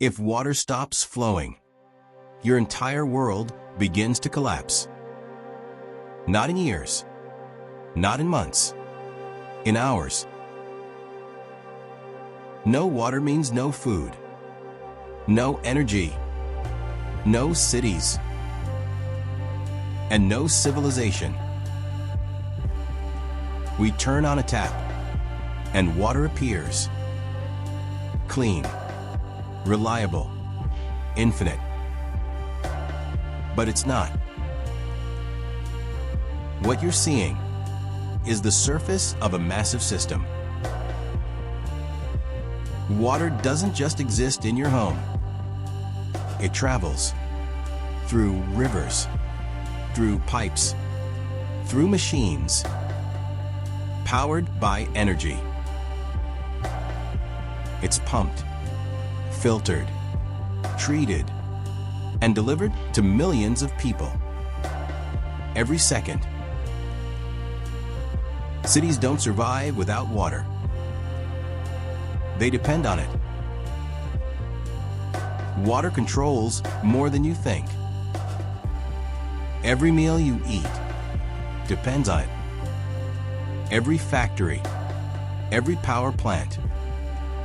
If water stops flowing, your entire world begins to collapse. Not in years, not in months, in hours. No water means no food, no energy, no cities, and no civilization. We turn on a tap, and water appears. Clean, reliable, infinite. But it's not. What you're seeing is the surface of a massive system. Water doesn't just exist in your home. It travels through rivers, through pipes, through machines, powered by energy. It's pumped, filtered, treated, and delivered to millions of people every second. Cities don't survive without water. They depend on it. Water controls more than you think. Every meal you eat depends on it. Every factory, every power plant,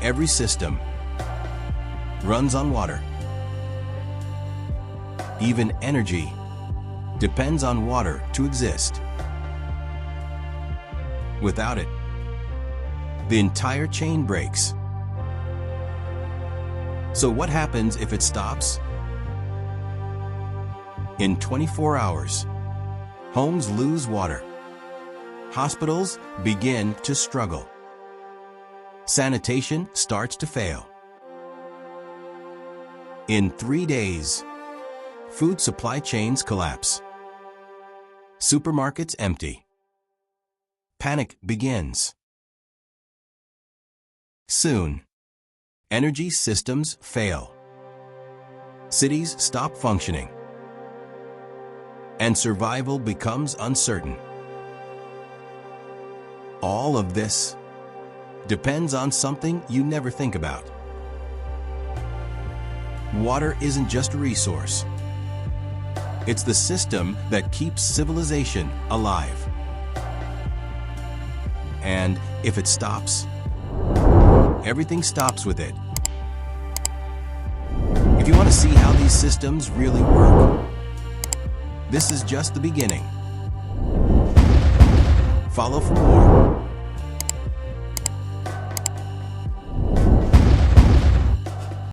every system runs on water. Even energy depends on water to exist. Without it, the entire chain breaks. So what happens if it stops? In 24 hours, homes lose water. Hospitals begin to struggle. Sanitation starts to fail. In 3 days, food supply chains collapse. Supermarkets empty. Panic begins. Soon, energy systems fail. Cities stop functioning. And survival becomes uncertain. All of this depends on something you never think about. Water isn't just a resource. It's the system that keeps civilization alive. And if it stops, everything stops with it. If you want to see how these systems really work, this is just the beginning. Follow for more.